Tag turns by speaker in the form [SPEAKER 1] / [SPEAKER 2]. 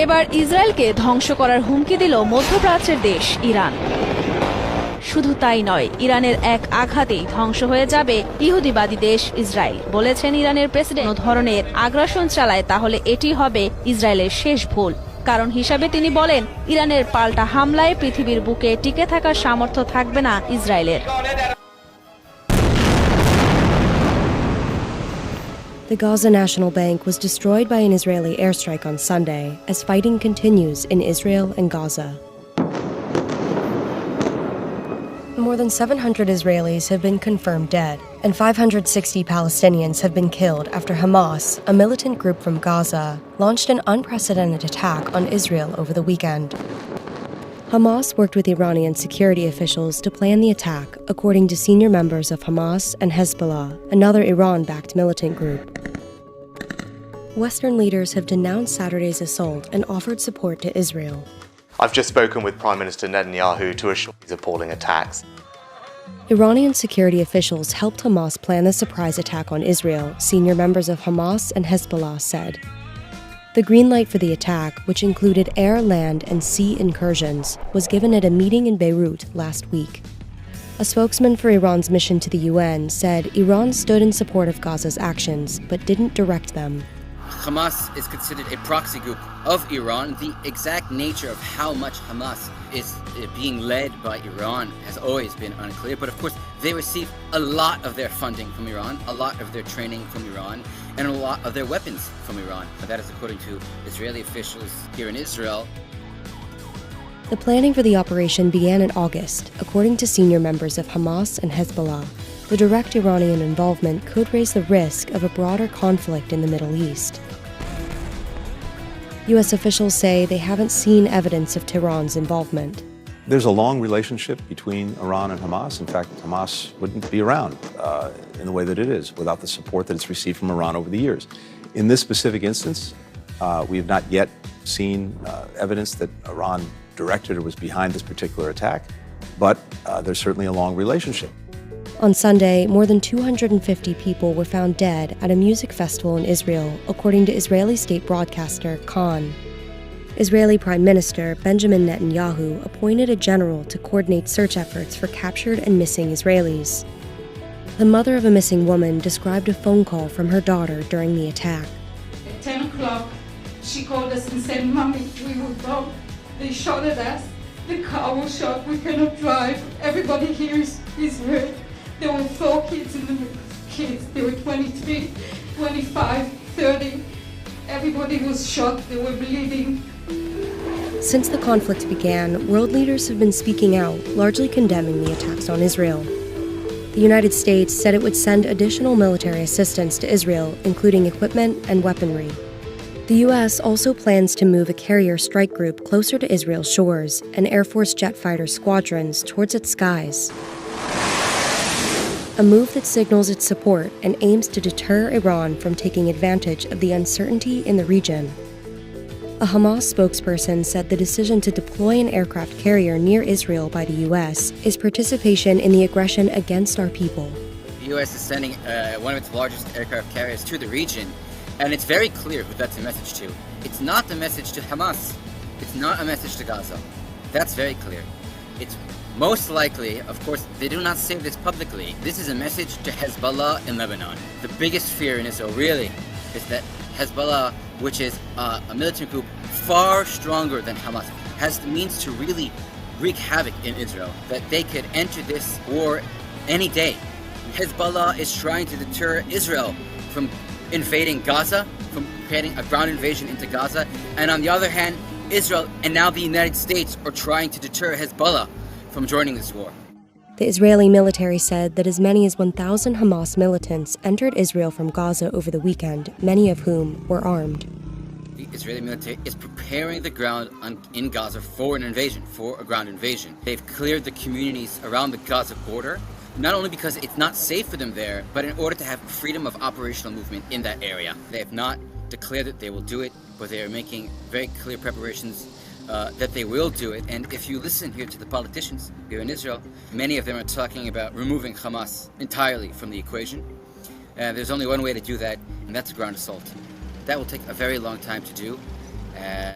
[SPEAKER 1] এবার ইসরায়েলকে ধ্বংস করার হুমকি দিল মধ্যপ্রাচ্যের দেশ ইরান। শুধু তাই নয়, ইরানের এক আঘাতেই ধ্বংস হয়ে যাবে ইহুদিবাদী দেশ ইসরায়েল, বলেছেন ইরানের প্রেসিডেন্ট। কোনো ধরনের আগ্রাসন চালায় তাহলে এটি হবে ইসরায়েলের শেষ ভুল কারণ হিসাবে তিনি বলেন, ইরানের পাল্টা হামলায় পৃথিবীর বুকে টিকে থাকার সামর্থ্য থাকবে না ইসরায়েলের।
[SPEAKER 2] The Gaza National Bank was destroyed by an Israeli airstrike on Sunday as fighting continues in Israel and Gaza. More than 700 Israelis have been confirmed dead, and 560 Palestinians have been killed after Hamas, a militant group from Gaza, launched an unprecedented attack on Israel over the weekend. Hamas worked with Iranian security officials to plan the attack, according to senior members of Hamas and Hezbollah, another Iran-backed militant group. Western leaders have denounced Saturday's assault and offered support to Israel.
[SPEAKER 3] I've just spoken with Prime Minister Netanyahu to assure these appalling attacks.
[SPEAKER 2] Iranian security officials helped Hamas plan the surprise attack on Israel, senior members of Hamas and Hezbollah said. The green light for the attack, which included air, land, and sea incursions, was given at a meeting in Beirut last week. A spokesman for Iran's mission to the UN said Iran stood in support of Gaza's actions, but didn't direct them.
[SPEAKER 4] Hamas is considered a proxy group of Iran. The exact nature of how much Hamas is being led by Iran has always been unclear. But of course, they receive a lot of their funding from Iran, a lot of their training from Iran, and a lot of their weapons from Iran. That is according to Israeli officials here in Israel.
[SPEAKER 2] The planning for the operation began in August, according to senior members of Hamas and Hezbollah. The direct Iranian involvement could raise the risk of a broader conflict in the Middle East. U.S. officials say they haven't seen evidence of Tehran's involvement.
[SPEAKER 5] There's a long relationship between Iran and Hamas. In fact, Hamas wouldn't be around in the way that it is without the support that it's received from Iran over the years. In this specific instance, we have not yet seen evidence that Iran directed or was behind this particular attack, but there's certainly a long relationship.
[SPEAKER 2] On Sunday, more than 250 people were found dead at a music festival in Israel, according to Israeli state broadcaster Khan. Israeli Prime Minister Benjamin Netanyahu appointed a general to coordinate search efforts for captured and missing Israelis. The mother of a missing woman described a phone call from her daughter during the attack.
[SPEAKER 6] At 10 o'clock, she called us and said, "Mommy, we will go. They shot at us. The car was shot. We cannot drive. Everybody here is hurt." There were 4 kids in the kids. They were 23, 25, 30. Everybody was shot. They were bleeding.
[SPEAKER 2] Since the conflict began, world leaders have been speaking out, largely condemning the attacks on Israel. The United States said it would send additional military assistance to Israel, including equipment and weaponry. The U.S. also plans to move a carrier strike group closer to Israel's shores and Air Force jet fighter squadrons towards its skies. A move that signals its support and aims to deter Iran from taking advantage of the uncertainty in the region. A Hamas spokesperson said the decision to deploy an aircraft carrier near Israel by the U.S. is participation in the aggression against our people.
[SPEAKER 4] The U.S. is sending one of its largest aircraft carriers to the region, and it's very clear who that's a message to. It's not the message to Hamas. It's not a message to Gaza. That's very clear. It's most likely, of course, they do not say this publicly, this is a message to Hezbollah in Lebanon. The biggest fear in Israel, really, is that Hezbollah, which is a militant group far stronger than Hamas, has the means to really wreak havoc in Israel, that they could enter this war any day. Hezbollah is trying to deter Israel from invading Gaza, from creating a ground invasion into Gaza, and on the other hand, Israel and now the United States are trying to deter Hezbollah from joining this war.
[SPEAKER 2] The Israeli military said that as many as 1,000 Hamas militants entered Israel from Gaza over the weekend, many of whom were armed.
[SPEAKER 4] The Israeli military is preparing the ground in Gaza for an invasion, for a ground invasion. They've cleared the communities around the Gaza border, not only because it's not safe for them there, but in order to have freedom of operational movement in that area. They have not declared that they will do it, but they are making very clear preparations that they will do it. And if you listen here to the politicians here in Israel, many of them are talking about removing Hamas entirely from the equation. There's only one way to do that, and that's a ground assault. That will take a very long time to do.